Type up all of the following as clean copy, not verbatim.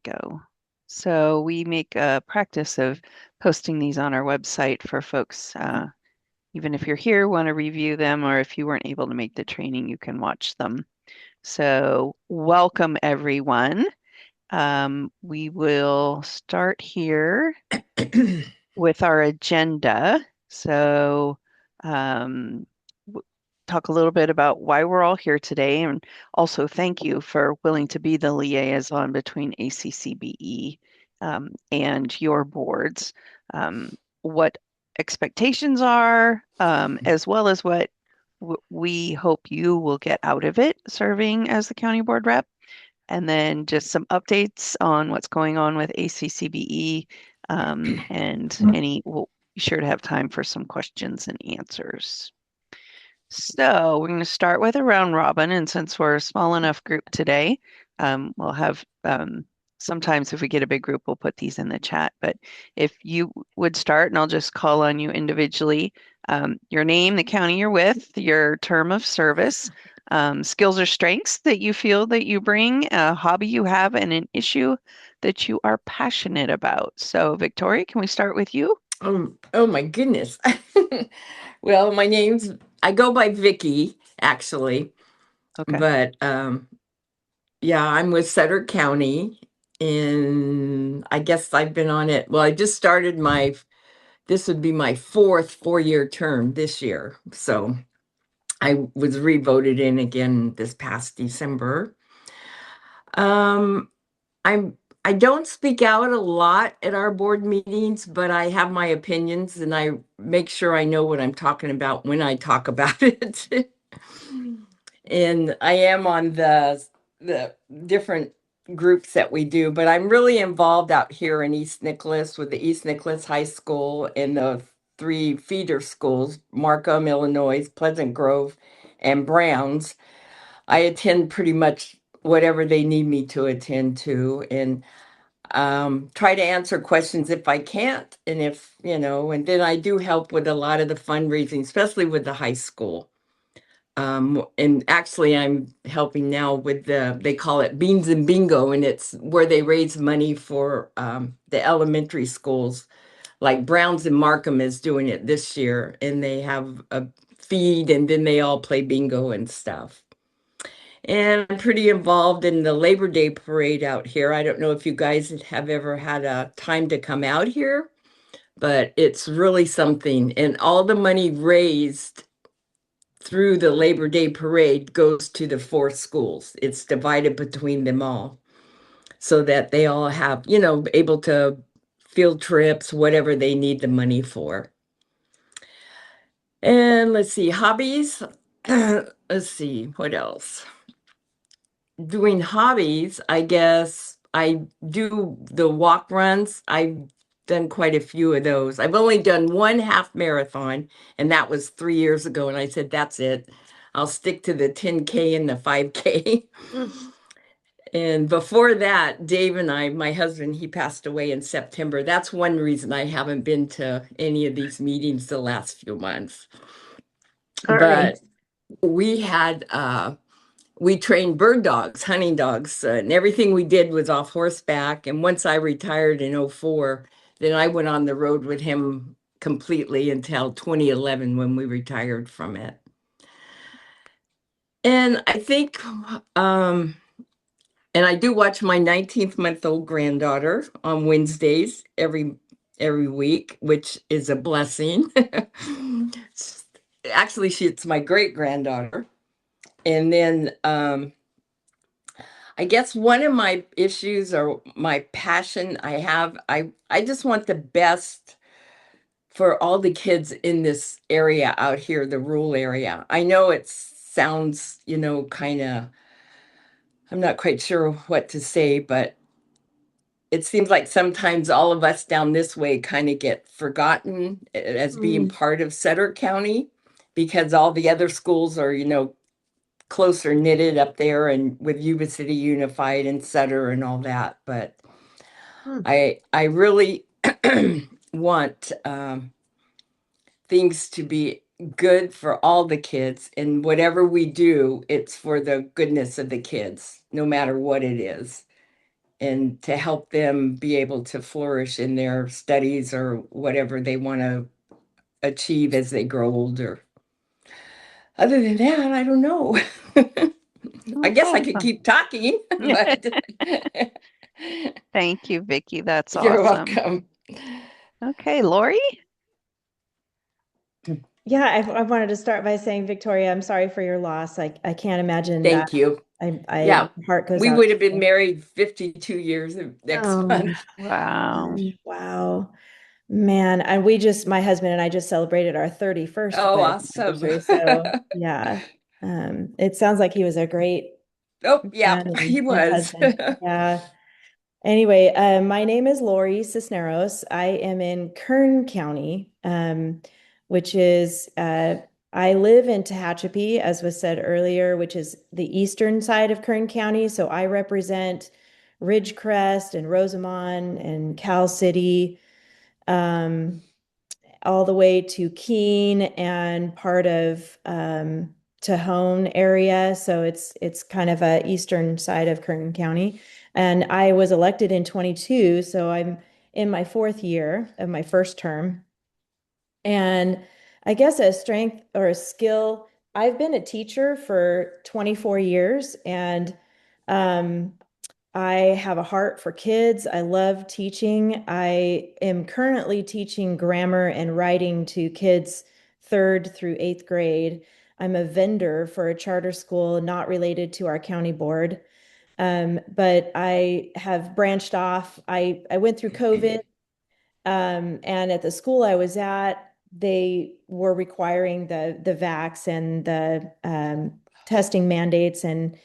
we go. So we make a practice of posting these on our website for folks, even if you're here, want to review them, or if you weren't able to make the training, you can watch them. So welcome everyone. We will start here with our agenda. So um, talk a little bit about why we're all here today, and also thank you for willing to be the liaison between ACCBE and your boards. What expectations are, as well as what we hope you will get out of it serving as the county board rep, and then just some updates on what's going on with ACCBE, and we'll be sure to have time for some questions and answers. So we're going to start with a round robin, and since we're a small enough group today, we'll have sometimes if we get a big group, we'll put these in the chat. But if you would start, and I'll just call on you individually, your name, the county you're with, your term of service, skills or strengths that you feel that you bring, a hobby you have, and an issue that you are passionate about. So Victoria, can we start with you? Oh my goodness. Well, I go by Vicky, actually, Okay. but yeah, I'm with Sutter County, and I guess I've been on it. Well, I just started this would be my fourth 4-year term this year. So I was re-voted in again this past December. Um, I don't speak out a lot at our board meetings, but I have my opinions and I make sure I know what I'm talking about when I talk about it. And I am on the different groups that we do, but I'm really involved out here in East Nicholas with the East Nicholas High School and the 3 feeder schools, Markham, Illinois, Pleasant Grove, and Browns. I attend pretty much whatever they need me to attend to, and try to answer questions if I can't. And and then I do help with a lot of the fundraising, especially with the high school. And actually, I'm helping now with they call it Beans and Bingo, and it's where they raise money for the elementary schools. Like Browns and Markham is doing it this year, and they have a feed, and then they all play bingo and stuff. And I'm pretty involved in the Labor Day parade out here. I don't know if you guys have ever had a time to come out here, but it's really something. And all the money raised through the Labor Day parade goes to the 4 schools. It's divided between them all so that they all have, able to field trips, whatever they need the money for. And let's see, hobbies. Let's see, what else? Doing hobbies, I guess I do the walk runs. I've done quite a few of those. I've only done one half marathon, and that was 3 years ago. And I said, that's it. I'll stick to the 10K and the 5K. And before that, Dave and my husband, he passed away in September. That's one reason I haven't been to any of these meetings the last few months. Sorry. But we trained bird dogs, hunting dogs, and everything we did was off horseback. And once I retired in '04, then I went on the road with him completely until 2011 when we retired from it. And I think, and I do watch my 19th-month-old granddaughter on Wednesdays every week, which is a blessing. Actually, it's my great granddaughter. And then I guess one of my issues or my passion I just want the best for all the kids in this area out here, the rural area. I know it sounds, kind of, I'm not quite sure what to say, but it seems like sometimes all of us down this way kind of get forgotten as being part of Sutter County because all the other schools are, closer knitted up there and with Yuba City Unified and Sutter and all that. But I really want things to be good for all the kids, and whatever we do, it's for the goodness of the kids, no matter what it is. and to help them be able to flourish in their studies or whatever they want to achieve as they grow older. Other than that, I don't know. I guess I could Awesome. keep talking, but Thank you, Vicky. That's you're awesome. welcome. Okay, Lori? Yeah, I wanted to start by saying, Victoria, I'm sorry for your loss. I can't imagine that. Thank you. My heart goes We out. would have been married 52 years next Oh, month. Wow. wow. Man, and my husband and I just celebrated our 31st Oh, wedding awesome. anniversary. So yeah, it sounds like he was a great Oh, yeah, man he and was. husband. Yeah. Anyway, my name is Lori Cisneros. I am in Kern County, which is, I live in Tehachapi, as was said earlier, which is the eastern side of Kern County. So I represent Ridgecrest and Rosamond and Cal City, all the way to Keene and part of Tejon area. So it's kind of a eastern side of Kern County. And I was elected in 22, so I'm in my fourth year of my first term. And I guess a strength or a skill, I've been a teacher for 24 years, and um, I have a heart for kids. I love teaching. I am currently teaching grammar and writing to kids third through eighth grade. I'm a vendor for a charter school not related to our county board. But I have branched off. I went through COVID, and at the school I was at, they were requiring the vax and the testing mandates. And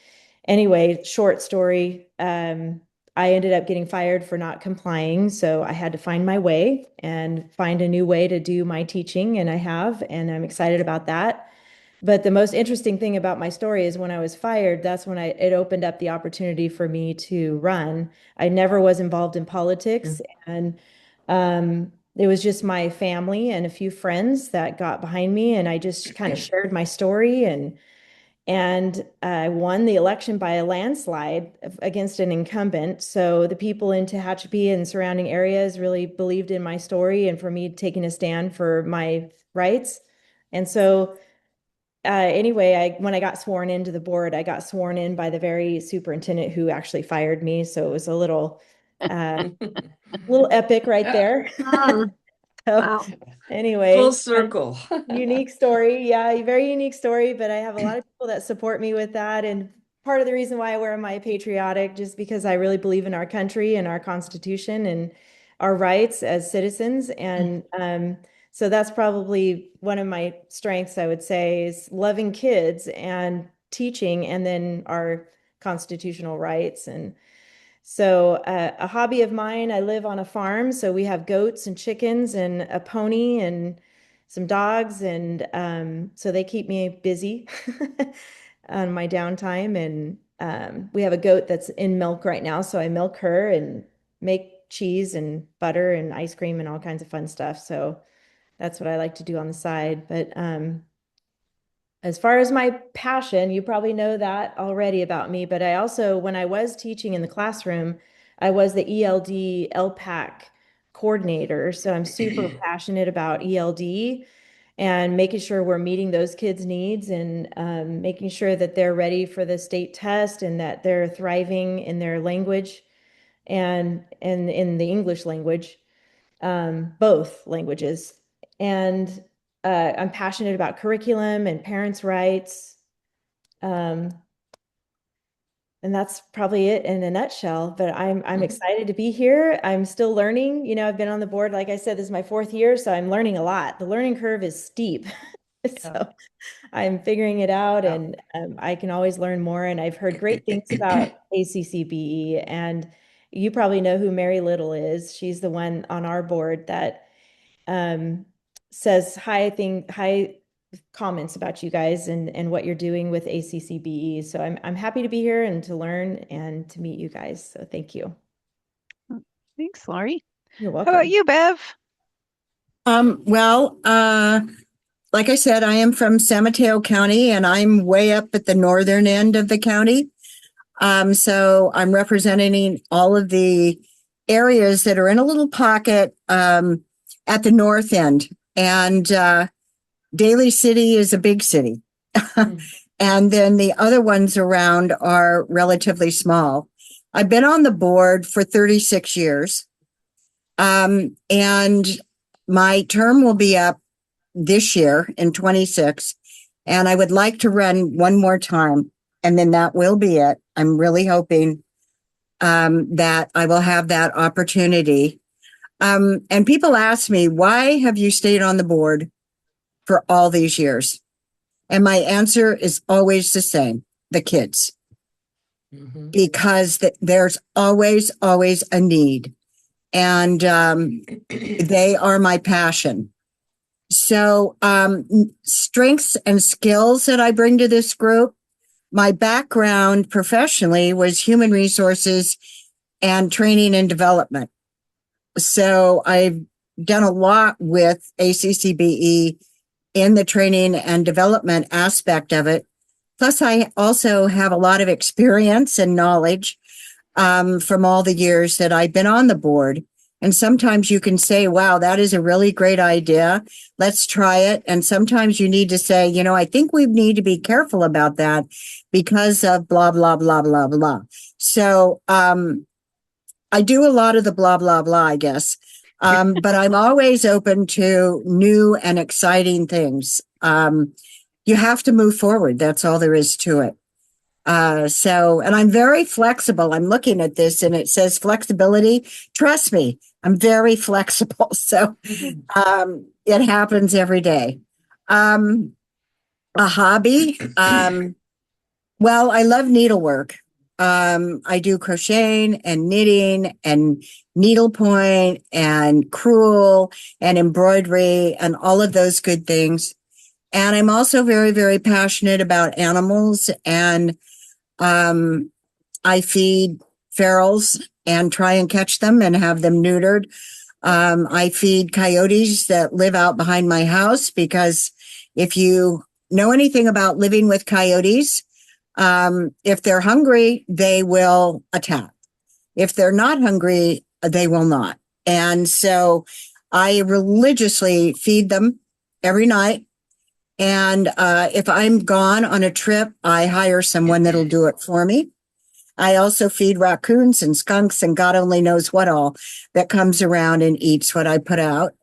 anyway, short story, I ended up getting fired for not complying. So I had to find my way and find a new way to do my teaching, and I have, and I'm excited about that. But the most interesting thing about my story is when I was fired, that's when it opened up the opportunity for me to run. I never was involved in politics, and it was just my family and a few friends that got behind me, and I just kind of shared my story, and I won the election by a landslide against an incumbent. So the people in Tehachapi and surrounding areas really believed in my story and for me taking a stand for my rights. And so anyway, when I got sworn into the board, I got sworn in by the very superintendent who actually fired me. So it was a little epic right there. So Wow. anyway, Full circle. unique story. Yeah, a very unique story, but I have a lot of people that support me with that. And part of the reason why I wear my patriotic, just because I really believe in our country and our Constitution and our rights as citizens. And so that's probably one of my strengths, I would say, is loving kids and teaching, and then our constitutional rights. And so a hobby of mine, I live on a farm, so we have goats and chickens and a pony and some dogs, and so they keep me busy on my downtime. And we have a goat that's in milk right now, so I milk her and make cheese and butter and ice cream and all kinds of fun stuff. So that's what I like to do on the side. But as far as my passion, you probably know that already about me, but I also, when I was teaching in the classroom, I was the ELD LPAC coordinator. So I'm super passionate about ELD and making sure we're meeting those kids' needs, and making sure that they're ready for the state test and that they're thriving in their language and in the English language, both languages. And I'm passionate about curriculum and parents' rights. And that's probably it in a nutshell. But I'm excited to be here. I'm still learning. I've been on the board, like I said, this is my fourth year, so I'm learning a lot. The learning curve is steep. So I'm figuring it out, and I can always learn more. And I've heard great things about ACCBE, and you probably know who Mary Little is. She's the one on our board that says high comments about you guys and what you're doing with ACCBE. So I'm happy to be here and to learn and to meet you guys. So thank you. Thanks, Lori. You're How welcome. about you, Bev? Well, like I said, I am from San Mateo County, and I'm way up at the northern end of the county. So I'm representing all of the areas that are in a little pocket at the north end. And Daly City is a big city. And then the other ones around are relatively small. I've been on the board for 36 years. And my term will be up this year in 26. And I would like to run one more time. And then that will be it. I'm really hoping that I will have that opportunity. And people ask me, why have you stayed on the board for all these years? And my answer is always the same, the kids, because there's always a need. And they are my passion. So strengths and skills that I bring to this group, my background professionally was human resources and training and development. So I've done a lot with ACCBE in the training and development aspect of it. Plus, I also have a lot of experience and knowledge from all the years that I've been on the board. And sometimes you can say, wow, that is a really great idea. Let's try it. And sometimes you need to say, you know, I think we need to be careful about that because of blah, blah, blah, blah, blah. So I do a lot of the blah, blah, blah, I guess. But I'm always open to new and exciting things. You have to move forward. That's all there is to it. And I'm very flexible. I'm looking at this and it says flexibility. Trust me, I'm very flexible. So, it happens every day. A hobby. Well, I love needlework. I do crocheting and knitting and needlepoint and crewel and embroidery and all of those good things. And I'm also very, very passionate about animals, and I feed ferals and try and catch them and have them neutered. I feed coyotes that live out behind my house, because if you know anything about living with coyotes, if they're hungry, they will attack. If they're not hungry, they will not. And so I religiously feed them every night. And if I'm gone on a trip, I hire someone that'll do it for me. I also feed raccoons and skunks and God only knows what all that comes around and eats what I put out.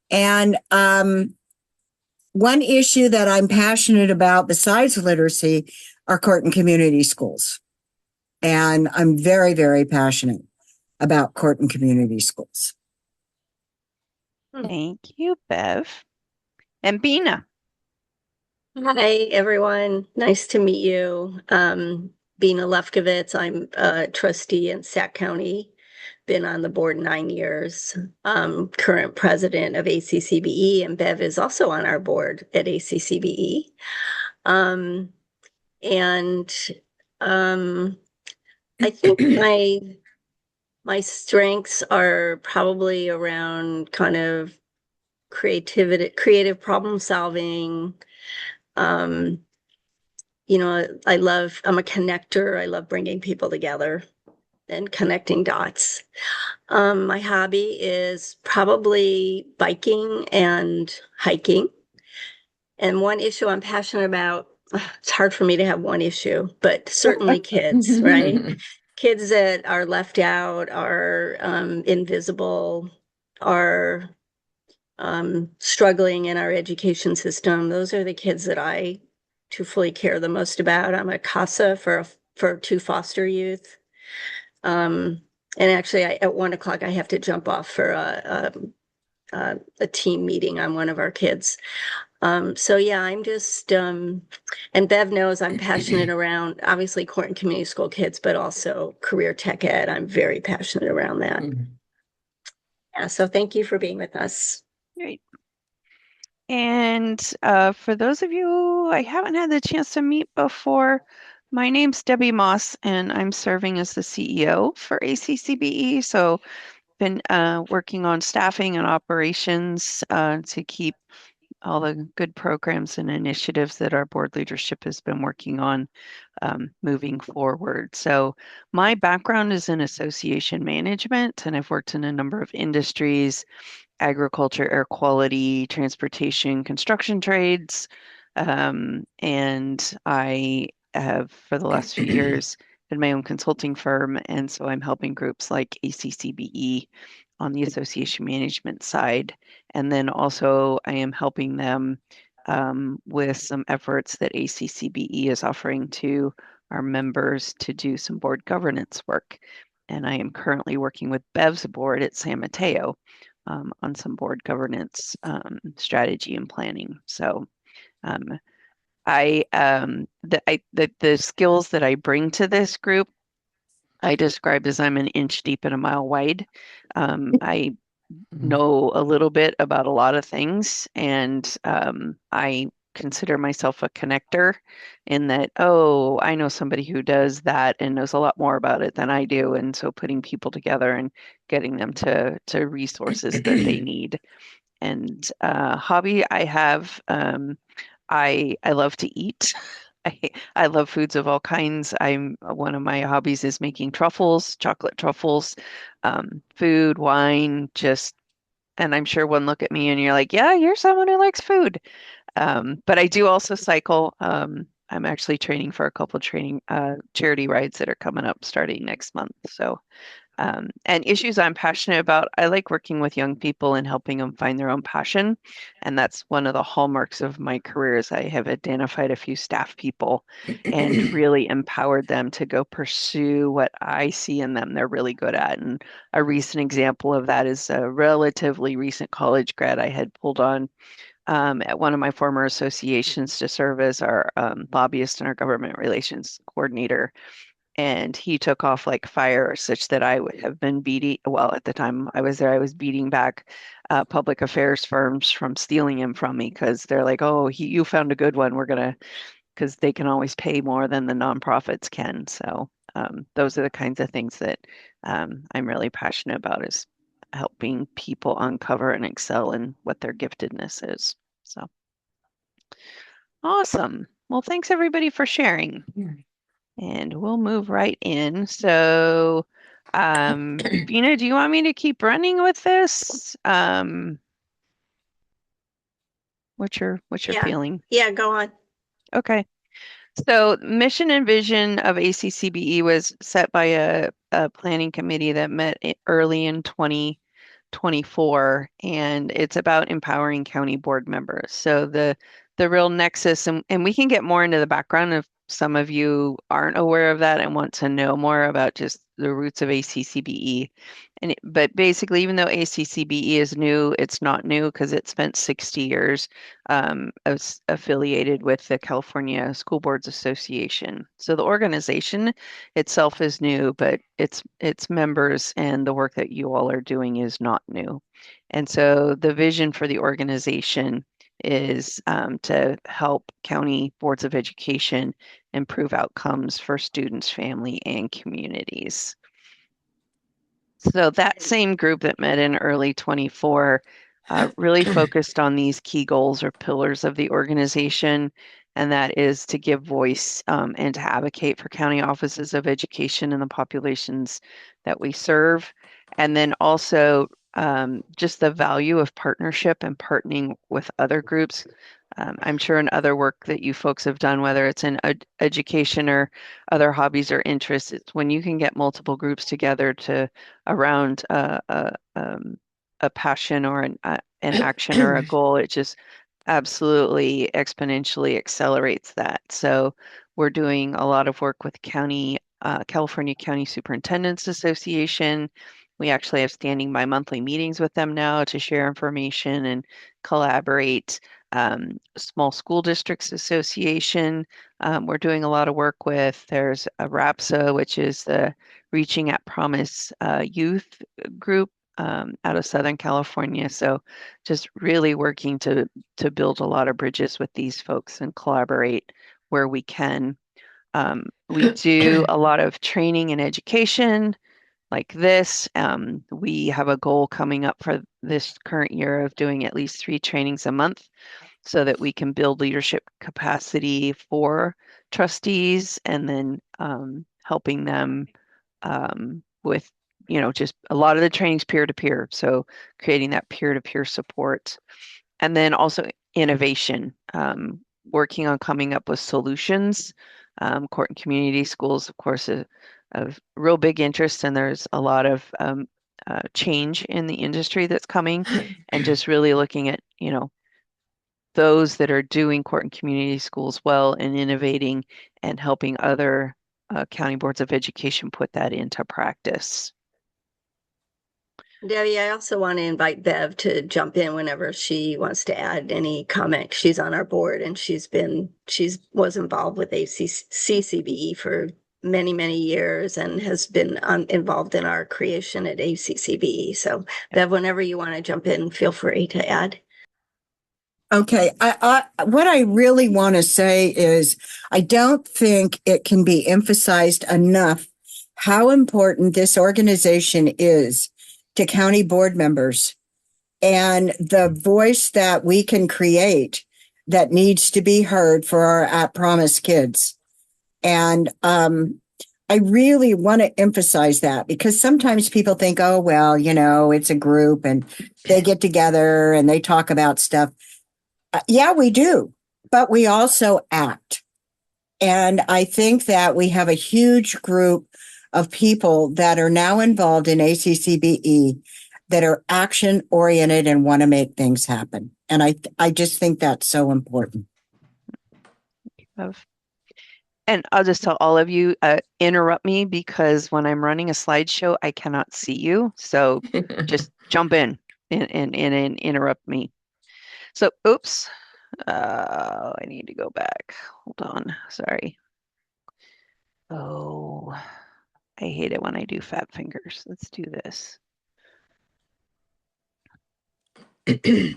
And one issue that I'm passionate about besides literacy are Corton Community Schools. And I'm very, very passionate about Corton Community Schools. Thank you, Bev. And Bina. Hi, everyone. Nice to meet you. Bina Lefkowitz. I'm a trustee in Sac County. Been on the board 9 years. Current president of ACCBE, and Bev is also on our board at ACCBE. I think my strengths are probably around kind of creative problem solving. You know, I'm a connector. I love bringing people together and connecting dots. My hobby is probably biking and hiking. And one issue I'm passionate about, it's hard for me to have one issue, but certainly kids, right? Kids that are left out, are invisible, are struggling in our education system. Those are the kids that I truthfully care the most about. I'm a CASA for 2 foster youth. And actually at 1 o'clock, I have to jump off for a team meeting on one of our kids. So yeah, I'm just, and Bev knows I'm passionate around obviously Corton Community School kids, but also career tech ed. I'm very passionate around that. Yeah, so thank you for being with us. Great. And for those of you I haven't had the chance to meet before, my name's Debbie Moss, and I'm serving as the CEO for ACCBE. So been working on staffing and operations to keep all the good programs and initiatives that our board leadership has been working on moving forward. So my background is in association management, and I've worked in a number of industries: agriculture, air quality, transportation, construction trades. And I have, for the last few years, been my own consulting firm. And so I'm helping groups like ACCBE on the association management side. And then also I am helping them with some efforts that ACCBE is offering to our members to do some board governance work. And I am currently working with Bev's board at San Mateo on some board governance strategy and planning. So um, the skills that I bring to this group, I describe as I'm an inch deep and a mile wide. I know a little bit about a lot of things, and I consider myself a connector in that, oh, I know somebody who does that and knows a lot more about it than I do. And so putting people together and getting them to resources that they need. And hobby I have, I love to eat. I love foods of all kinds. I'm one of my hobbies is making truffles, chocolate truffles, food, wine, just, and I'm sure one look at me and you're like, yeah, you're someone who likes food. But I do also cycle. I'm actually training for a couple training charity rides that are coming up starting next month. So and issues I'm passionate about, I like working with young people and helping them find their own passion. And that's one of the hallmarks of my career is I have identified a few staff people and really empowered them to go pursue what I see in them they're really good at. And a recent example of that is a relatively recent college grad I had pulled on at one of my former associations to serve as our lobbyist and our government relations coordinator. And he took off like fire, such that I would have been beating, well, at the time I was there, I was beating back public affairs firms from stealing him from me because they're like, oh, you found a good one. We're going to, because they can always pay more than the nonprofits can. So those are the kinds of things that I'm really passionate about is helping people uncover and excel in what their giftedness is. So awesome. Well, thanks everybody for sharing. And we'll move right in. So, Bina, do you want me to keep running with this? What's your Yeah. feeling? Yeah, go on. Okay. So, mission and vision of ACCBE was set by a planning committee that met early in 2024, and it's about empowering county board members. So the real nexus, and we can get more into the background if some of you aren't aware of that and want to know more about just the roots of ACCBE. But basically, even though ACCBE is new, it's not new because it spent 60 years affiliated with the California School Boards Association. So the organization itself is new, but its members and the work that you all are doing is not new. And so the vision for the organization is to help county boards of education improve outcomes for students, family, and communities. So that same group that met in early 24 really focused on these key goals or pillars of the organization, and that is to give voice and to advocate for county offices of education and the populations that we serve. And then also just the value of partnership and partnering with other groups. I'm sure in other work that you folks have done, whether it's in education or other hobbies or interests, it's when you can get multiple groups together to around a passion or an action or a goal, it just absolutely exponentially accelerates that. So we're doing a lot of work with California County Superintendents Association. We actually have standing by monthly meetings with them now to share information and collaborate. Small School Districts Association, we're doing a lot of work with. There's a RAPSA, which is the Reaching at Promise youth group out of Southern California. So just really working to build a lot of bridges with these folks and collaborate where we can. We do a lot of training and education like this. We have a goal coming up for this current year of doing at least 3 trainings a month. so that we can build leadership capacity for trustees and then helping them with, just a lot of the trainings peer-to-peer. So creating that peer-to-peer support. And then also innovation, working on coming up with solutions. Court and community schools, of course, of real big interest, and there's a lot of change in the industry that's coming, and just really looking at, those that are doing court and community schools well and innovating and helping other county boards of education put that into practice. Debbie, I also want to invite Bev to jump in whenever she wants to add any comment. She's on our board and she was involved with ACCBE for many, many years and has been involved in our creation at ACCBE. So Bev, whenever you want to jump in, feel free to add. Okay, what I really want to say is I don't think it can be emphasized enough how important this organization is to county board members and the voice that we can create that needs to be heard for our At Promise kids. And I really want to emphasize that because sometimes people think, oh, well, it's a group and they get together and they talk about stuff. Yeah, we do, but we also act. And I think that we have a huge group of people that are now involved in ACCBE that are action oriented and want to make things happen. And I just think that's so important. And I'll just tell all of you, interrupt me because when I'm running a slideshow, I cannot see you. So just jump in and interrupt me. So, oops, I need to go back. Hold on, sorry. Oh, I hate it when I do fat fingers. Let's do this. That's the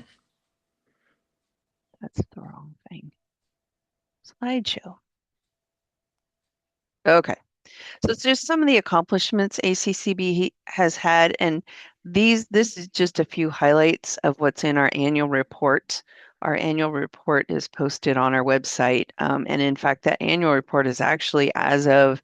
wrong thing. Slideshow. Okay. So it's just some of the accomplishments ACCB has had, and this is just a few highlights of what's in our annual report. Our annual report is posted on our website, and in fact, that annual report is actually as of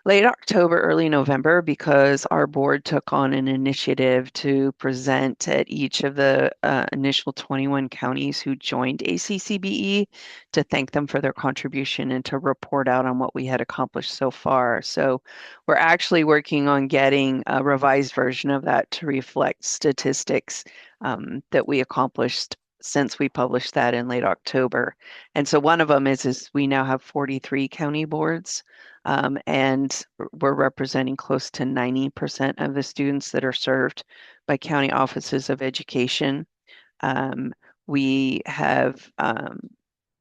late October, early November, because our board took on an initiative to present at each of the initial 21 counties who joined ACCBE to thank them for their contribution and to report out on what we had accomplished so far. So we're actually working on getting a revised version of that to reflect statistics that we accomplished since we published that in late October. And so one of them is we now have 43 county boards. And we're representing close to 90% of the students that are served by county offices of education. We have an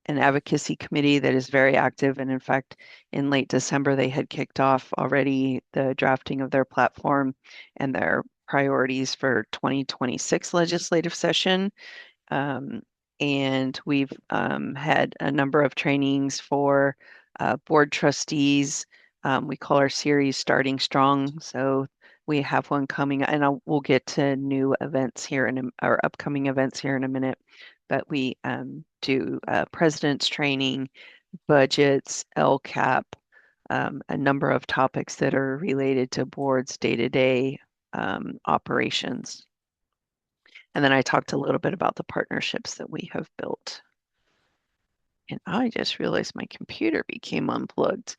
advocacy committee that is very active. And in fact, in late December, they had kicked off already the drafting of their platform and their priorities for 2026 legislative session. And we've had a number of trainings for board trustees. We call our series Starting Strong. So we have one coming, and we'll get to new events here or upcoming events here in a minute. But we do president's training, budgets, LCAP, a number of topics that are related to boards' day-to-day operations. And then I talked a little bit about the partnerships that we have built. And I just realized my computer became unplugged.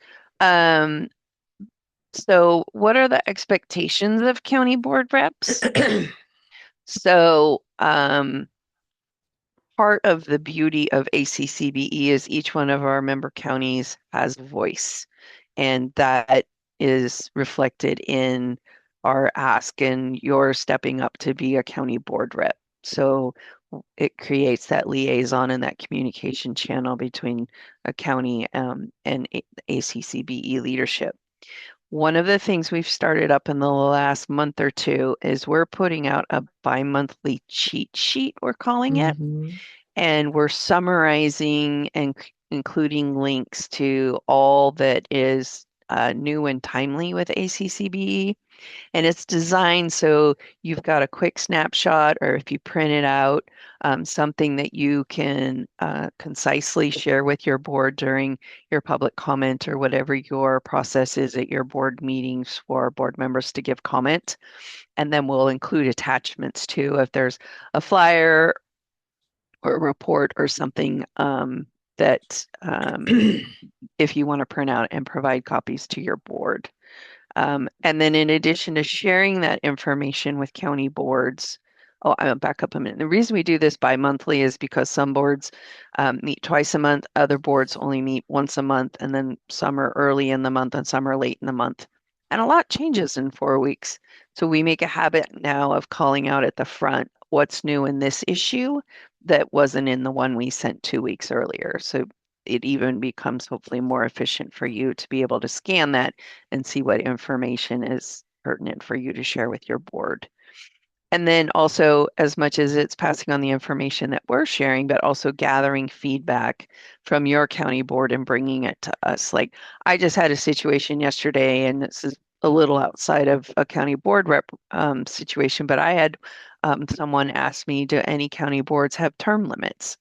So what are the expectations of county board reps? So part of the beauty of ACCBE is each one of our member counties has a voice, and that is reflected in our ask and your stepping up to be a county board rep. So it creates that liaison and that communication channel between a county and ACCBE leadership. One of the things we've started up in the last month or two is we're putting out a bi-monthly cheat sheet, we're calling it, and we're summarizing and including links to all that is new and timely with ACCBE. And it's designed so you've got a quick snapshot, or if you print it out, something that you can concisely share with your board during your public comment or whatever your process is at your board meetings for board members to give comment. And then we'll include attachments too, if there's a flyer or a report or something that if you want to print out and provide copies to your board. And then in addition to sharing that information with county boards, I'll back up a minute. The reason we do this bi-monthly is because some boards meet twice a month, other boards only meet once a month, and then some are early in the month and some are late in the month. And a lot changes in 4 weeks. So we make a habit now of calling out at the front what's new in this issue that wasn't in the one we sent 2 weeks earlier. So it even becomes hopefully more efficient for you to be able to scan that and see what information is pertinent for you to share with your board. And then also, as much as it's passing on the information that we're sharing, but also gathering feedback from your county board and bringing it to us. Like I just had a situation yesterday, and this is a little outside of a county board rep situation, but I had someone ask me, do any county boards have term limits?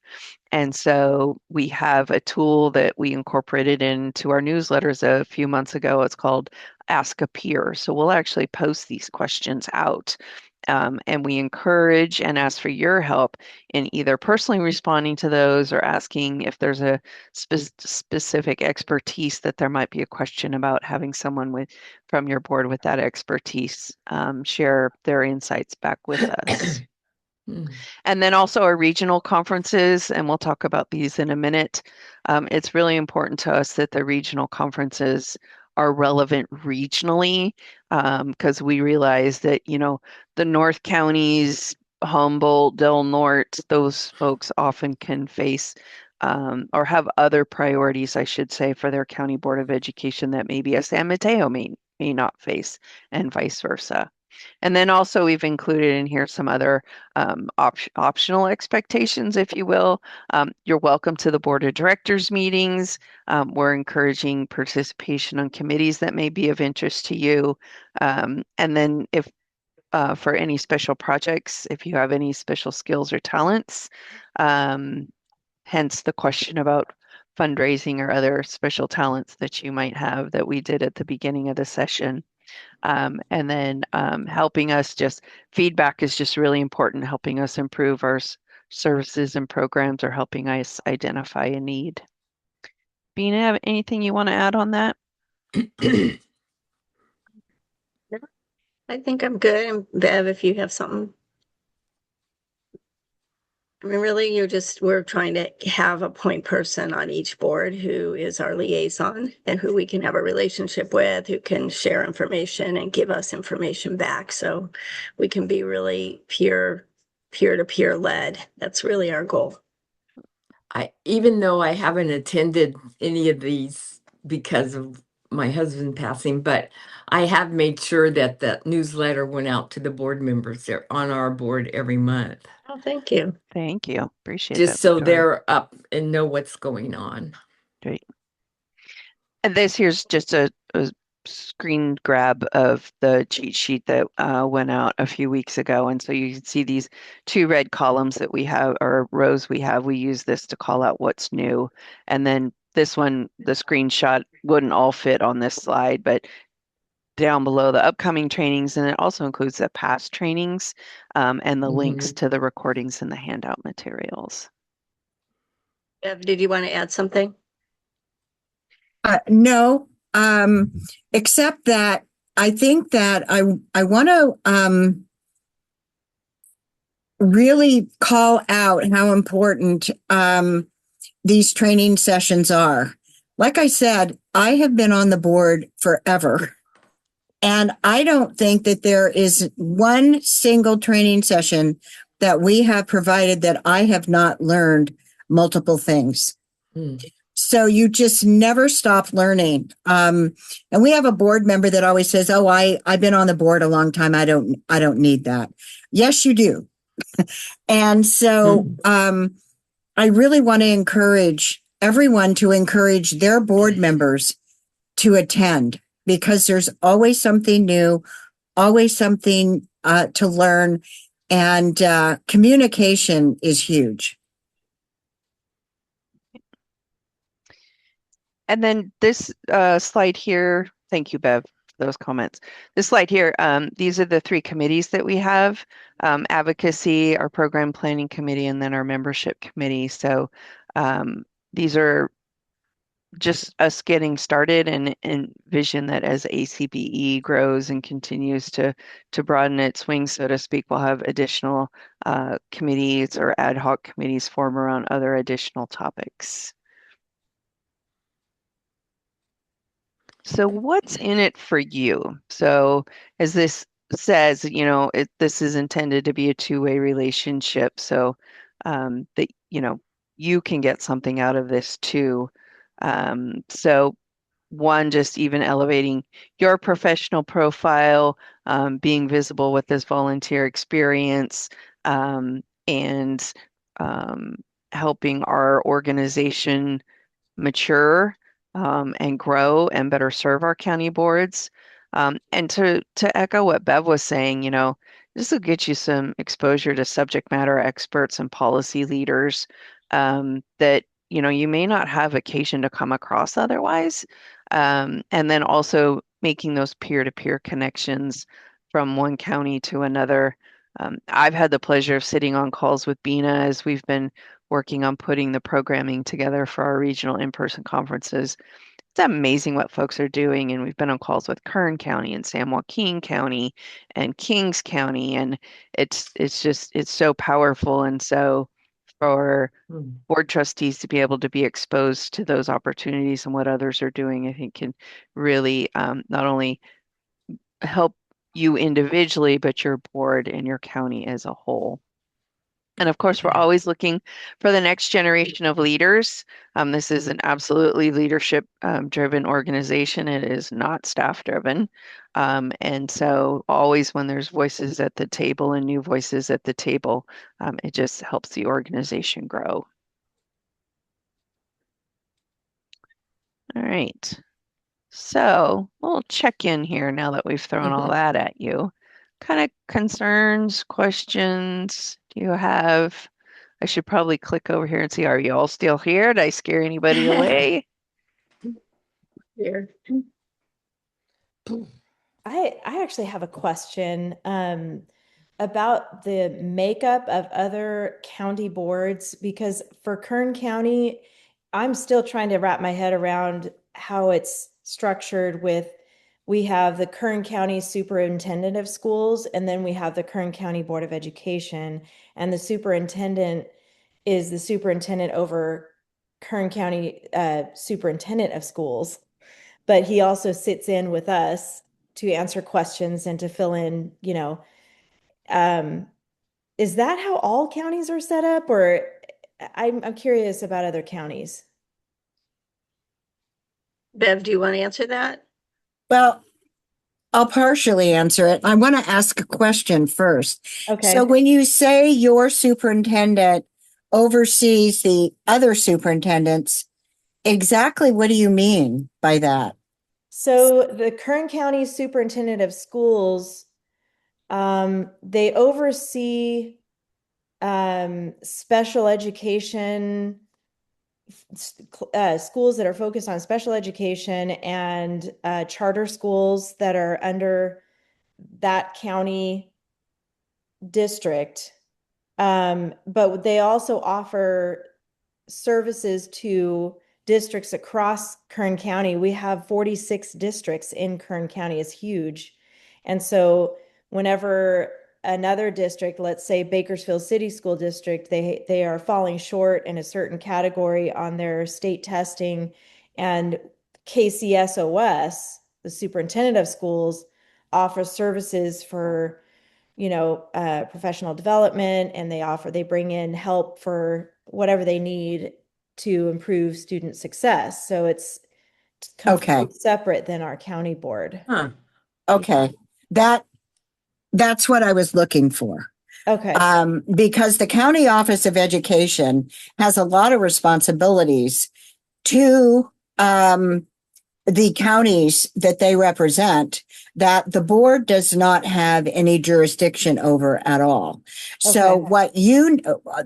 And so we have a tool that we incorporated into our newsletters a few months ago. It's called Ask a Peer. So we'll actually post these questions out. And we encourage and ask for your help in either personally responding to those or asking if there's a specific expertise that there might be a question about, having someone from your board with that expertise share their insights back with us. And then also our regional conferences, and we'll talk about these in a minute. It's really important to us that the regional conferences are relevant regionally, because we realize that, the North counties, Humboldt, Del Norte, those folks often can face or have other priorities, I should say, for their county board of education that maybe a San Mateo may not face, and vice versa. And then also we've included in here some other optional expectations, if you will. You're welcome to the board of directors meetings. We're encouraging participation on committees that may be of interest to you. And then if for any special projects, if you have any special skills or talents, hence the question about fundraising or other special talents that you might have that we did at the beginning of the session. And then helping us, just feedback is just really important, helping us improve our services and programs, or helping us identify a need. Bina, have anything you want to add on that? I think I'm good. And Bev, if you have something. I mean, really, we're trying to have a point person on each board who is our liaison and who we can have a relationship with, who can share information and give us information back. So we can be really peer-to-peer led. That's really our goal. Even though I haven't attended any of these because of my husband passing, but I have made sure that the newsletter went out to the board members. They're on our board every month. Oh, thank you. Thank you. Appreciate that. Just so Victoria. they're up and know what's going on. Great. And this here's just a screen grab of the cheat sheet that went out a few weeks ago. And so you can see these 2 red columns that we have, or rows we have. We use this to call out what's new. And then this one, the screenshot wouldn't all fit on this slide, but down below the upcoming trainings, and it also includes the past trainings and the links to the recordings and the handout materials. Bev, did you want to add something? No, except that I think that I want to really call out how important these training sessions are. Like I said, I have been on the board forever, and I don't think that there is one single training session that we have provided that I have not learned multiple things. So you just never stop learning. And we have a board member that always says, "Oh, I've been on the board a long time. I don't need that." Yes, you do. And so I really want to encourage everyone to encourage their board members to attend because there's always something new, always something to learn, and communication is huge. And then this slide here, thank you, Bev, for those comments. This slide here, these are the 3 committees that we have, advocacy, our program planning committee, and then our membership committee. So these are just us getting started and envision that as ACBE grows and continues to broaden its wings, so to speak, we'll have additional committees or ad hoc committees form around other additional topics. So what's in it for you? So as this says, you know, this is intended to be a two-way relationship, so that, you know, you can get something out of this too. So one, just even elevating your professional profile, being visible with this volunteer experience, and helping our organization mature and grow and better serve our county boards. And to echo what Bev was saying, you know, this will get you some exposure to subject matter experts and policy leaders that, you know, you may not have occasion to come across otherwise. And then also making those peer-to-peer connections from one county to another. I've had the pleasure of sitting on calls with Bina as we've been working on putting the programming together for our regional in-person conferences. It's amazing what folks are doing, and we've been on calls with Kern County and San Joaquin County and Kings County, and it's so powerful. And so for board trustees to be able to be exposed to those opportunities and what others are doing, I think can really not only help you individually, but your board and your county as a whole. And of course, we're always looking for the next generation of leaders. This is an absolutely leadership driven organization. It is not staff driven. And so always when there's voices at the table and new voices at the table, it just helps the organization grow. All right. So we'll check in here now that we've thrown all that at you. Kind of concerns, questions do you have? I should probably click over here and see, are you all still here? Did I scare anybody away? Here. I actually have a question about the makeup of other county boards, because for Kern County, I'm still trying to wrap my head around how it's structured with, we have the Kern County Superintendent of Schools, and then we have the Kern County Board of Education, and the superintendent is the superintendent over Kern County Superintendent of Schools, but he also sits in with us to answer questions and to fill in, you know, is that how all counties are set up, or I'm curious about other counties. Bev, do you want to answer that? Well, I'll partially answer it. I want to ask a question first. Okay. So when you say your superintendent oversees the other superintendents, exactly what do you mean by that? So the Kern County Superintendent of Schools, they oversee special education, schools that are focused on special education, and charter schools that are under that county district. But they also offer services to districts across Kern County. We have 46 districts in Kern County. It's huge. And so whenever another district, let's say Bakersfield City School District, they are falling short in a certain category on their state testing, and KCSOS, the superintendent of schools, offers services for, you know, professional development, and they bring in help for whatever they need to improve student success. So it's completely separate than our county board. Huh. Okay, that's what I was looking for. Okay. Because the County Office of Education has a lot of responsibilities to the counties that they represent that the board does not have any jurisdiction over at all. So Okay.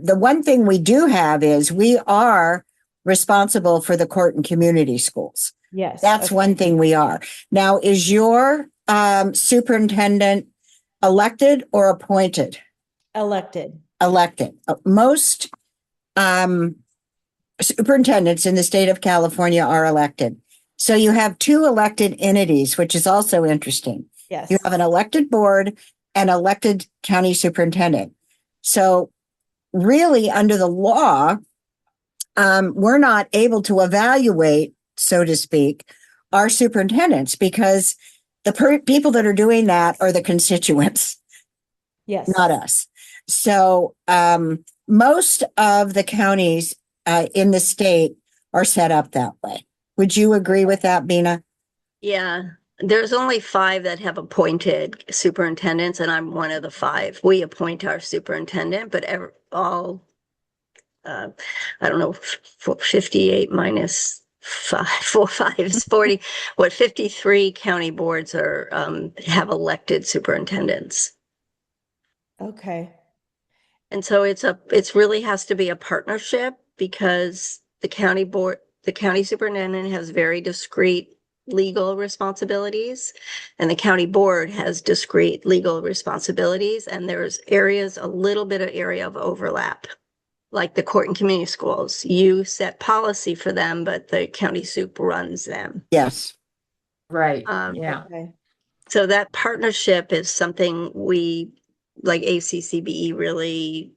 the one thing we do have is we are responsible for the court and community schools. Yes. That's okay. one thing we are. Now, is your superintendent elected or appointed? Elected. Elected. Most superintendents in the state of California are elected. So you have two elected entities, which is also interesting. Yes. You have an elected board and elected county superintendent. So really, under the law, we're not able to evaluate, so to speak, our superintendents because the people that are doing that are the constituents, Yes. not us. So most of the counties in the state are set up that way. Would you agree with that, Bina? Yeah, there's only 5 that have appointed superintendents, and I'm one of the 5. We appoint our superintendent, but all, I don't know, 58 minus 5, 4, 5 is 40. 53 county boards are have elected superintendents. Okay. And so it's really has to be a partnership because the county superintendent has very discrete legal responsibilities and the county board has discrete legal responsibilities. And there's a little bit of area of overlap, like the court and community schools. You set policy for them, but the county sup runs them. Yes. Right. Um, Yeah. Okay. So that partnership is something we, like ACCBE, really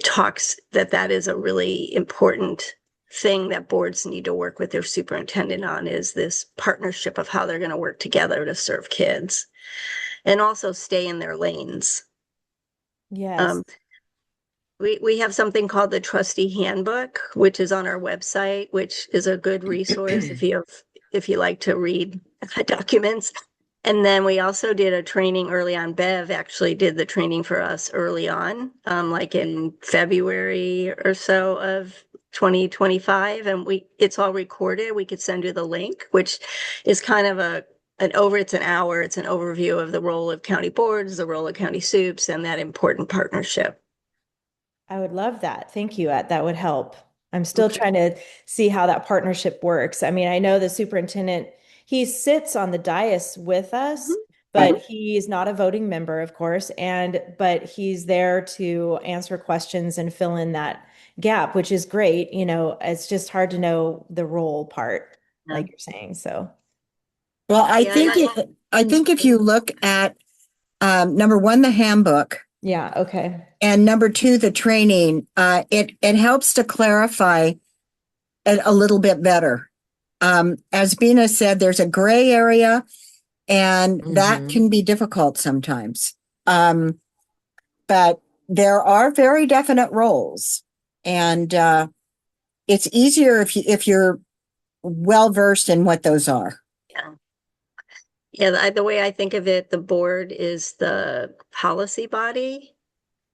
talks that is a really important thing that boards need to work with their superintendent on, is this partnership of how they're going to work together to serve kids and also stay in their lanes. Yes. We have something called the trustee handbook, which is on our website, which is a good resource if you like to read documents. And then we also did a training early on. Bev actually did the training for us early on, like in February or so of 2025. And it's all recorded. We could send you the link, which is kind of it's an hour. It's an overview of the role of county boards, the role of county soups, and that important partnership. I would love that. Thank you. That would help. I'm still Okay. trying to see how that partnership works. I mean, I know the superintendent, he sits on the dais with us, but he's not a voting member, of course, but he's there to answer questions and fill in that gap, which is great. You know, it's just hard to know the role part, like you're saying. So, Well, I Yeah, think if you look at number one, the handbook, yeah, okay. and number 2, the training, it helps to clarify it a little bit better. As Bina said, there's a gray area, and that can be difficult sometimes. But there are very definite roles, and it's easier if you're well versed in what those are. Yeah, the way I think of it, the board is the policy body.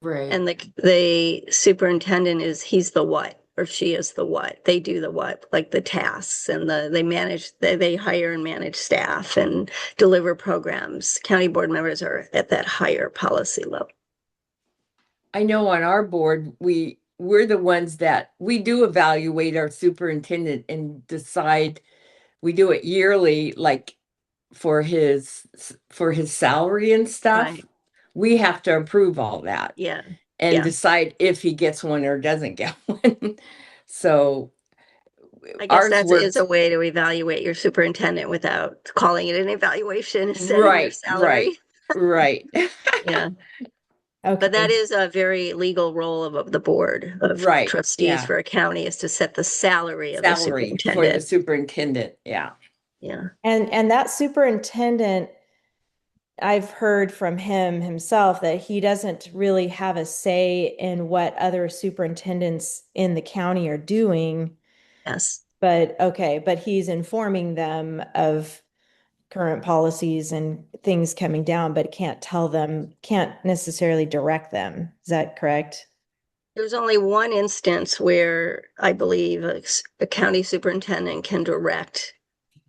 Right. And the superintendent he's the what, or she is the what. They do the what, like the tasks, and they hire and manage staff and deliver programs. County board members are at that higher policy level. I know on our board, we're the ones that we do evaluate our superintendent and decide. We do it yearly, like for his salary and stuff. Right. We have to approve all that. Yeah. And decide if he gets one or doesn't get one. So I guess that works, is a way to evaluate your superintendent without calling it an evaluation and setting their salary. Right. Yeah. Okay. But that is a very legal role of the board of trustees for a county, is to set the salary of the superintendent. For the superintendent. Yeah. Yeah. And that superintendent, I've heard from him himself that he doesn't really have a say in what other superintendents in the county are doing. Yes. But he's informing them of current policies and things coming down, but can't necessarily direct them. Is that correct? There's only one instance where I believe a county superintendent can direct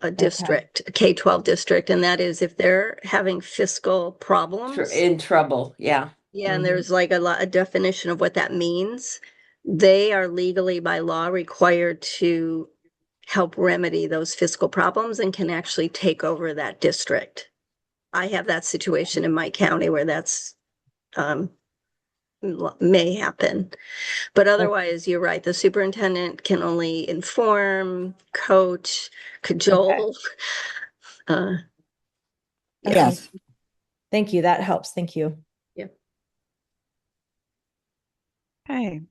a district, a K-12 district, and that is if they're having fiscal problems. In trouble, yeah. Yeah, and there's like a definition of what that means. They are legally by law required to help remedy those fiscal problems and can actually take over that district. I have that situation in my county where that's may happen. But otherwise, you're right. The superintendent can only inform, coach, cajole. Yeah. Yes. Thank you. That helps. Thank you. Okay.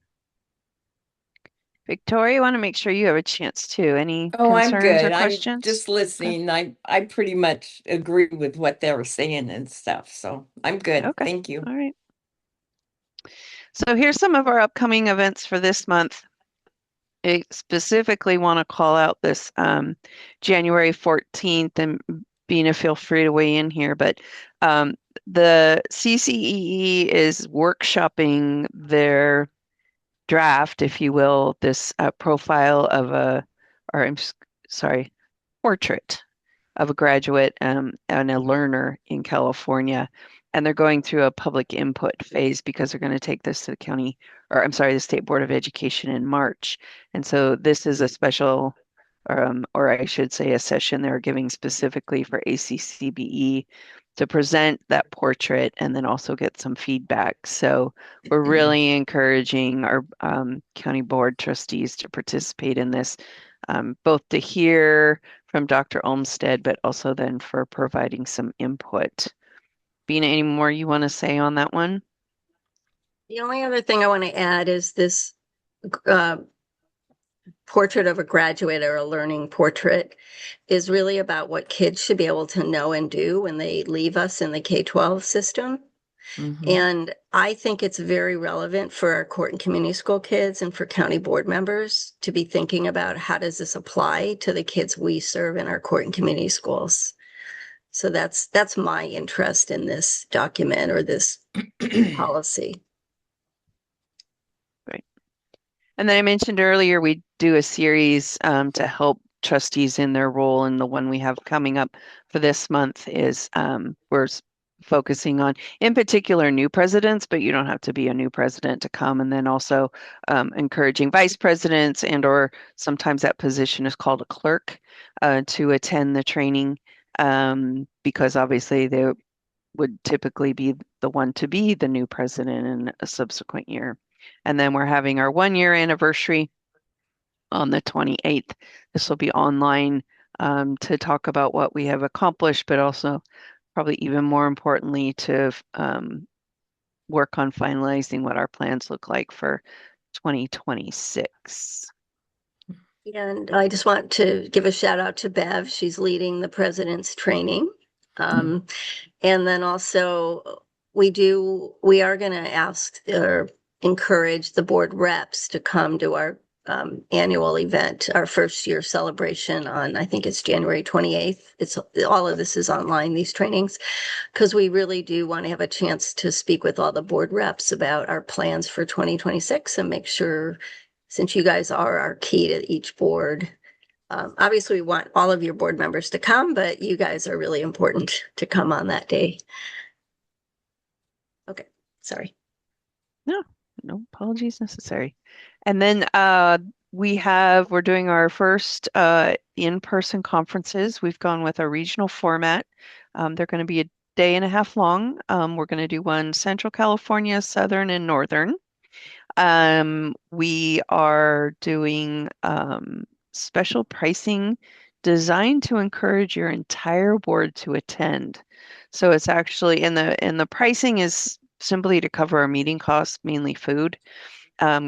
Victoria, want to make sure you have a chance too. Any Oh, I'm concerns or good. I'm questions? just listening. I pretty much agree with what they were saying and stuff. So I'm good. Okay. Thank you. All right. So here's some of our upcoming events for this month. I specifically want to call out this January 14th, and Bina, feel free to weigh in here, but the CCEE is workshopping their draft, if you will, this profile of portrait of a graduate and a learner in California. And they're going through a public input phase because they're going to take this to the county, or I'm sorry, the State Board of Education in March. And so this is a special, or I should say a session they're giving specifically for ACCBE to present that portrait and then also get some feedback. So we're really encouraging our county board trustees to participate in this, both to hear from Dr. Olmsted, but also then for providing some input. Bina, any more you want to say on that one? The only other thing I want to add is this portrait of a graduate or a learning portrait is really about what kids should be able to know and do when they leave us in the K-12 system. And I think it's very relevant for our court and community school kids and for county board members to be thinking about how does this apply to the kids we serve in our court and community schools. So that's my interest in this document or this policy. Right. And then I mentioned earlier, we do a series to help trustees in their role. And the one we have coming up for this month is we're focusing on, in particular, new presidents, but you don't have to be a new president to come. And then also encouraging vice presidents or sometimes that position is called a clerk to attend the training because obviously they would typically be the one to be the new president in a subsequent year. And then we're having our 1-year anniversary on the 28th. This will be online to talk about what we have accomplished, but also probably even more importantly to work on finalizing what our plans look like for 2026. And I just want to give a shout out to Bev. She's leading the president's training. And then also we are going to ask or encourage the board reps to come to our annual event, our first year celebration on, I think it's January 28th. It's all of this is online, these trainings, because we really do want to have a chance to speak with all the board reps about our plans for 2026 and make sure, since you guys are our key to each board, obviously we want all of your board members to come, but you guys are really important to come on that day. Okay, sorry. No apologies necessary. And then we're doing our first in-person conferences. We've gone with a regional format. They're going to be a day and a half long. We're going to do one Central California, Southern, and Northern. We are doing special pricing designed to encourage your entire board to attend. So it's actually, and the pricing is simply to cover our meeting costs, mainly food.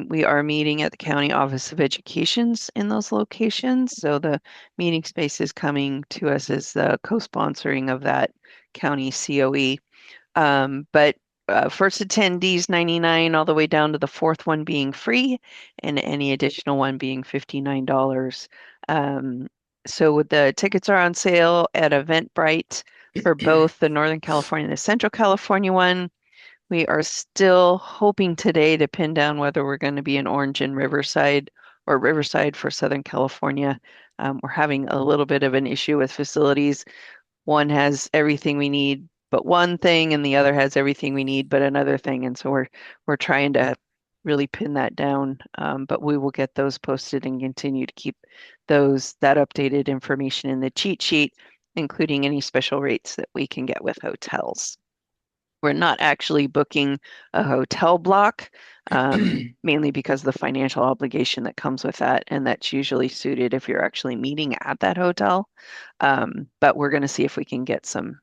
We are meeting at the County Office of Educations in those locations. So the meeting space is coming to us as the co-sponsoring of that county COE. But first attendees, 99, all the way down to the fourth one being free, and any additional one being $59. So the tickets are on sale at Eventbrite for both the Northern California and the Central California one. We are still hoping today to pin down whether we're going to be in Orange and Riverside or Riverside for Southern California. We're having a little bit of an issue with facilities. One has everything we need but one thing, and the other has everything we need but another thing. And so we're trying to really pin that down. But we will get those posted and continue to keep that updated information in the cheat sheet, including any special rates that we can get with hotels. We're not actually booking a hotel block, mainly because of the financial obligation that comes with that, and that's usually suited if you're actually meeting at that hotel. But we're going to see if we can get some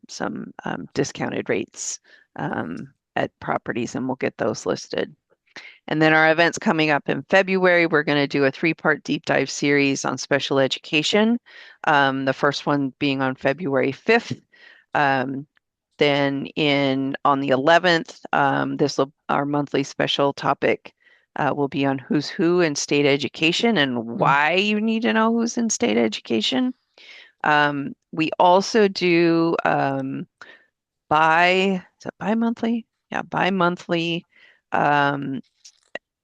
discounted rates at properties, and we'll get those listed. And then our events coming up in February, we're going to do a 3-part deep dive series on special education. The first one being on February 5th. Then on the 11th, our monthly special topic will be on who's who in state education and why you need to know who's in state education. We also do bi-monthly? Yeah, bi-monthly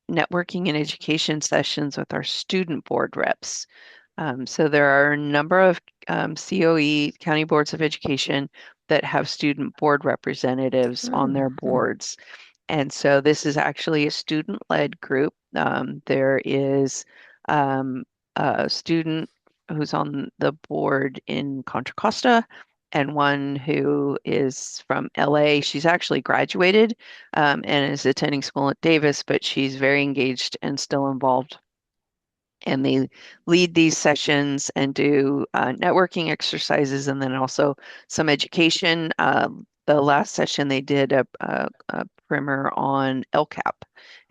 networking and education sessions with our student board reps. So there are a number of COE, County Boards of Education, that have student board representatives on their boards. And so this is actually a student-led group. There is a student who's on the board in Contra Costa and one who is from LA. She's actually graduated and is attending school at Davis, but she's very engaged and still involved. And they lead these sessions and do networking exercises and then also some education. The last session they did a primer on LCAP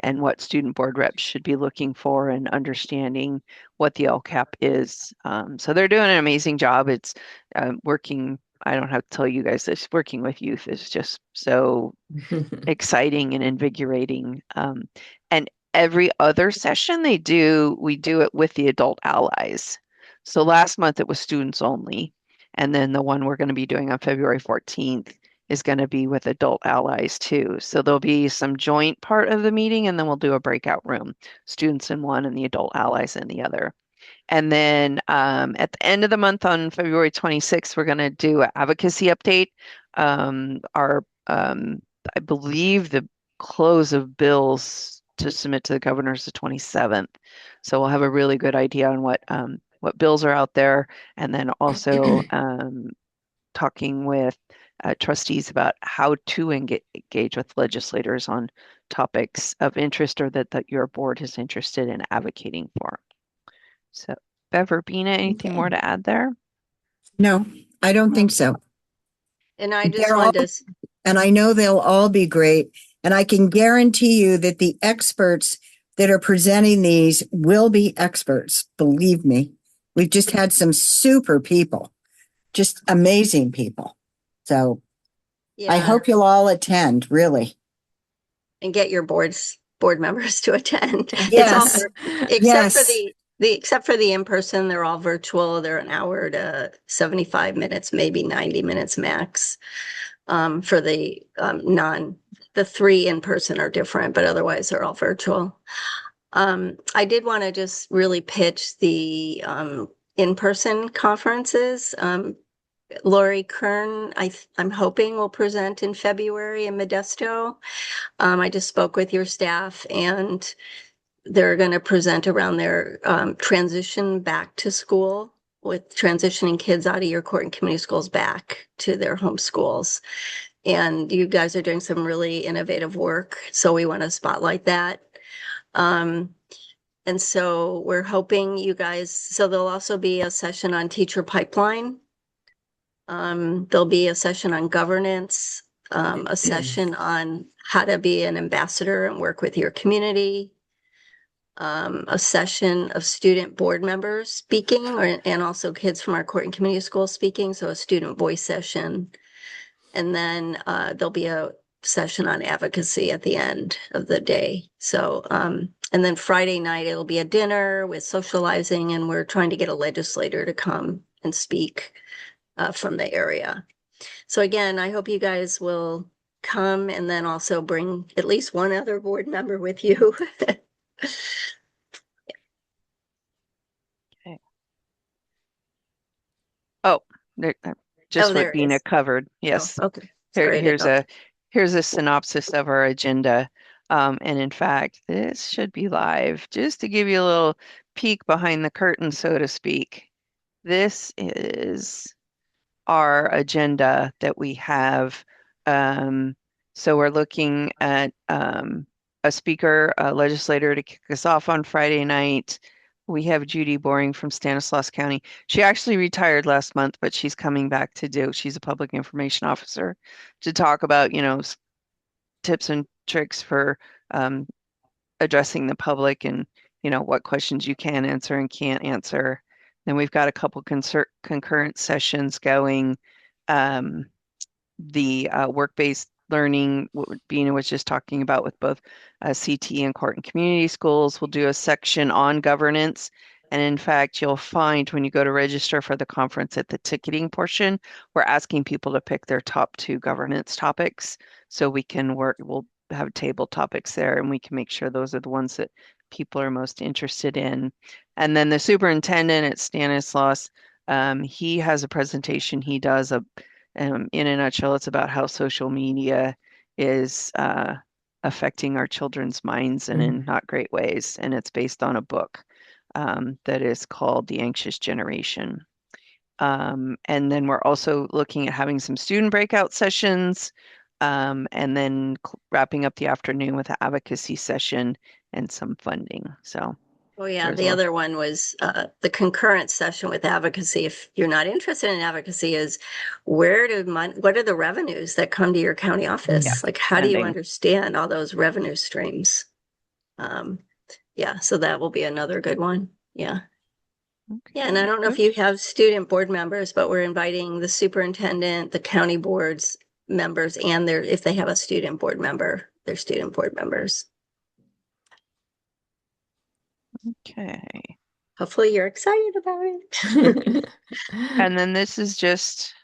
and what student board reps should be looking for and understanding what the LCAP is. So they're doing an amazing job. It's working. I don't have to tell you guys this. Working with youth is just so exciting and invigorating. And every other session we do it with the adult allies. So last month it was students only. And then the one we're going to be doing on February 14th is going to be with adult allies too. So there'll be some joint part of the meeting and then we'll do a breakout room, students in one and the adult allies in the other. And then at the end of the month on February 26th, we're going to do an advocacy update. I believe the close of bills to submit to the governor is the 27th. So we'll have a really good idea on what bills are out there. And then also talking with trustees about how to engage with legislators on topics of interest or that your board is interested in advocating for. So, Bev or Bina, anything more to add there? No, I don't think so. And I just They're all- wanted to, And I know they'll all be great. And I can guarantee you that the experts that are presenting these will be experts. Believe me, we've just had some super people, just amazing people. So I yeah, hope you'll all attend, really. and get your board members to attend. Yes. Except for the in-person, they're all virtual. They're an hour to 75 minutes, maybe 90 minutes max. For the the 3 in-person are different, but otherwise they're all virtual. I did want to just really pitch the in-person conferences. Lori Kern, I'm hoping will present in February in Modesto. I just spoke with your staff and they're going to present around their transition back to school with transitioning kids out of your court and community schools back to their home schools. And you guys are doing some really innovative work. So we want to spotlight that. And so we're hoping you guys, so there'll also be a session on teacher pipeline. There'll be a session on governance, a session on how to be an ambassador and work with your community. A session of student board members speaking and also kids from our court and community schools speaking. So a student voice session. And then there'll be a session on advocacy at the end of the day. So, and then Friday night, it'll be a dinner with socializing and we're trying to get a legislator to come and speak from the area. So again, I hope you guys will come and then also bring at least one other board member with you. Just there what it Bina is. covered. Oh, Yes. okay. Here, Sorry, I didn't know. here's a synopsis of our agenda. And in fact, this should be live just to give you a little peek behind the curtain, so to speak. This is our agenda that we have. So we're looking at a speaker, a legislator to kick us off on Friday night. We have Judy Boring from Stanislaus County. She actually retired last month, but she's coming back to she's a public information officer to talk about, tips and tricks for um, addressing the public and, what questions you can answer and can't answer. Then we've got a couple concurrent sessions going. Um, the work-based learning, what Bina was just talking about with both CT and court and community schools. We'll do a section on governance. And in fact, you'll find when you go to register for the conference at the ticketing portion, we're asking people to pick their top 2 governance topics. So we'll have table topics there and we can make sure those are the ones that people are most interested in. And then the superintendent at Stanislaus, he has a presentation he does in a nutshell, it's about how social media is affecting our children's minds and in not great ways. And it's based on a book that is called The Anxious Generation. And then we're also looking at having some student breakout sessions and then wrapping up the afternoon with an advocacy session and some funding. So Oh, yeah. there's The a- other one was the concurrent session with advocacy. If you're not interested in advocacy, is what are the revenues that come to your county office? Yeah, Like, how do you funding. understand all those revenue streams? Yeah, so that will be another good one. Yeah. Yeah, and I don't know if you have student board members, but we're inviting the superintendent, the county boards members, and if they have a student board member, their student board members. Okay. Hopefully you're excited about it. And then this is just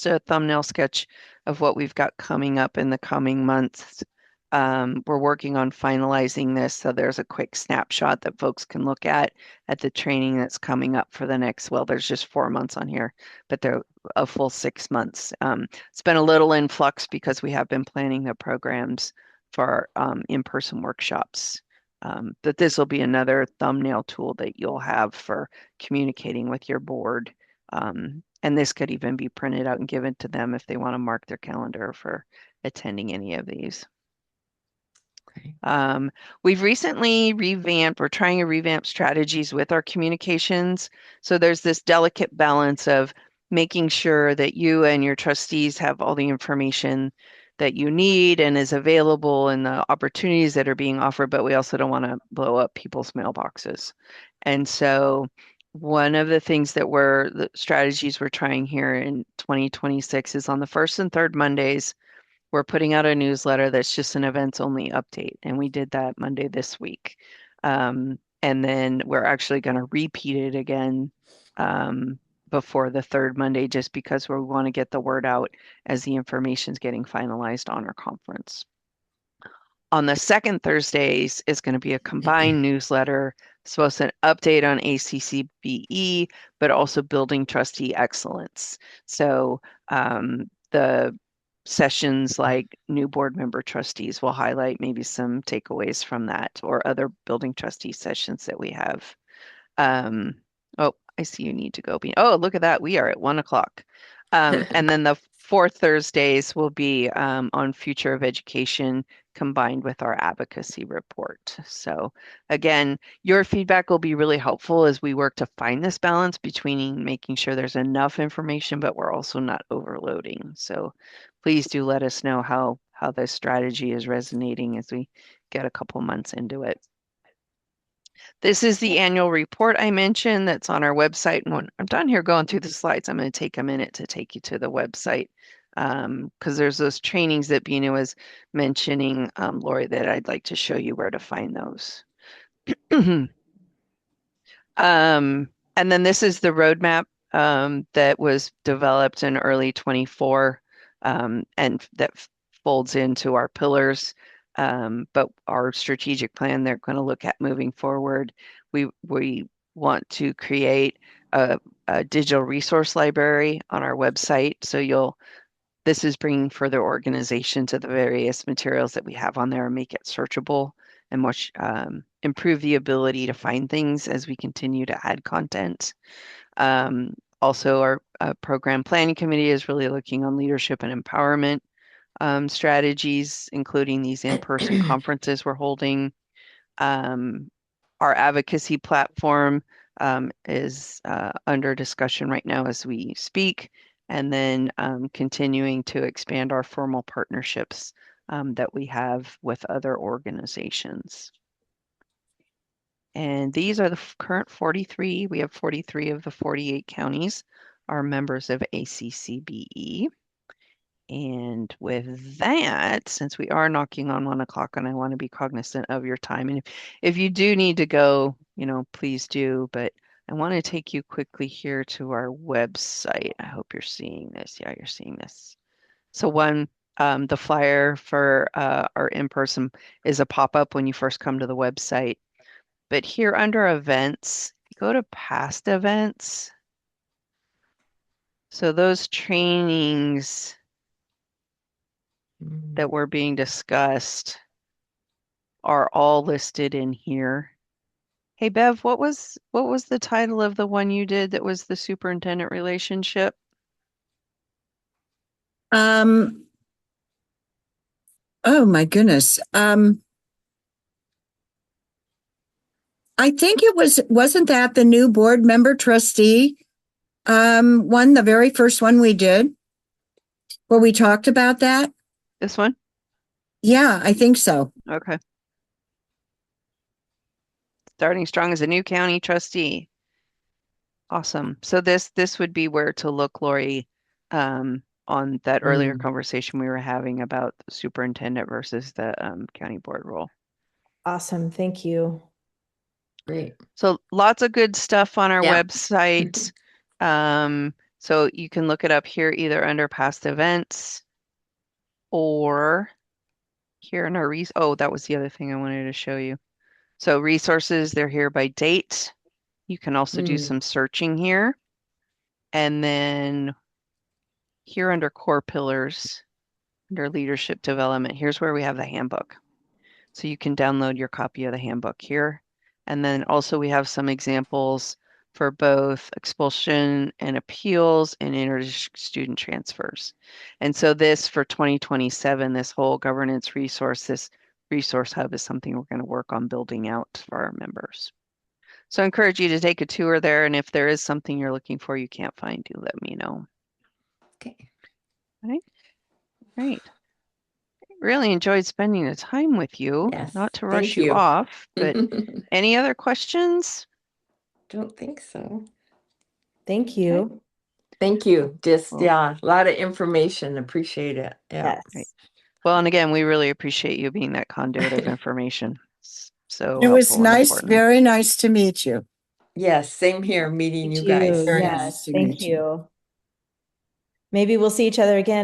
a thumbnail sketch of what we've got coming up in the coming months. We're working on finalizing this, so there's a quick snapshot that folks can look at the training that's coming up for the next, well, there's just 4 months on here, but they're a full 6 months. It's been a little in flux because we have been planning the programs for in-person workshops. But this will be another thumbnail tool that you'll have for communicating with your board. And this could even be printed out and given to them if they want to mark their calendar for attending any of these. We've recently we're trying to revamp strategies with our communications. So there's this delicate balance of making sure that you and your trustees have all the information that you need and is available and the opportunities that are being offered, but we also don't want to blow up people's mailboxes. And so one of the things the strategies we're trying here in 2026 is on the first and third Mondays, we're putting out a newsletter that's just an events only update. And we did that Monday this week. And then we're actually going to repeat it again before the third Monday, just because we want to get the word out as the information is getting finalized on our conference. On the second Thursdays is going to be a combined newsletter, supposed to update on ACCBE, but also building trustee excellence. So the sessions like new board member trustees will highlight maybe some takeaways from that or other building trustee sessions that we have. Oh, I see you need to go. Oh, look at that. We are at 1 o'clock. And then the fourth Thursdays will be on future of education combined with our advocacy report. So again, your feedback will be really helpful as we work to find this balance between making sure there's enough information, but we're also not overloading. So please do let us know how this strategy is resonating as we get a couple months into it. This is the annual report I mentioned that's on our website. And when I'm done here going through the slides, I'm going to take a minute to take you to the website because there's those trainings that Bina was mentioning, Lori, that I'd like to show you where to find those. And then this is the roadmap that was developed in early 24 and that folds into our pillars. But our strategic plan, they're going to look at moving forward. We want to create a a digital resource library on our website. So this is bringing further organization to the various materials that we have on there and make it searchable and much improve the ability to find things as we continue to add content. Also, our program planning committee is really looking on leadership and empowerment strategies, including these in-person conferences we're holding. Our advocacy platform is under discussion right now as we speak, and then continuing to expand our formal partnerships that we have with other organizations. And these are the current 43. We have 43 of the 48 counties are members of ACCBE. And with that, since we are knocking on 1 o'clock and I want to be cognizant of your time, and if you do need to go, please do, but I want to take you quickly here to our website. I hope you're seeing this. Yeah, you're seeing this. So the flyer for our in-person is a pop-up when you first come to the website. But here under events, if you go to past events, so those trainings that were being discussed are all listed in here. Hey Bev, what was the title of the one you did that was the superintendent relationship? Oh my goodness. I think wasn't that the new board member trustee one, the very first one we did, where we talked about that? This one? Yeah, I think so. Okay. Starting strong as a new county trustee. Awesome. So this would be where to look, Lori, on that earlier conversation we were having about the superintendent versus the county board role. Awesome. Thank you. Great. So lots of good stuff on our Yeah. website. So you can look it up here either under past events or here in our oh, that was the other thing I wanted to show you. So resources, they're here by date. You can also do some searching here. And then here under core pillars, under leadership development, here's where we have the handbook. So you can download your copy of the handbook here. And then also we have some examples for both expulsion and appeals and inter-student transfers. And so this for 2027, this whole governance resource, this resource hub is something we're going to work on building out for our members. So I encourage you to take a tour there. And if there is something you're looking for you can't find, do let me know. Okay. All right. Great. Really enjoyed spending the time with you. Yes, Not to rush thank you you. off, but any other questions? Don't think so. Thank you. Thank you. Just, Well- yeah, a lot of information. Appreciate it. Yeah. Yes. Great. Well, and again, we really appreciate you being that conduit of information. So It was helpful and nice, important. very nice to meet you. Yes, same here, meeting Thank you guys. Very Yes. nice to Thank meet you. you. Maybe we'll see each other again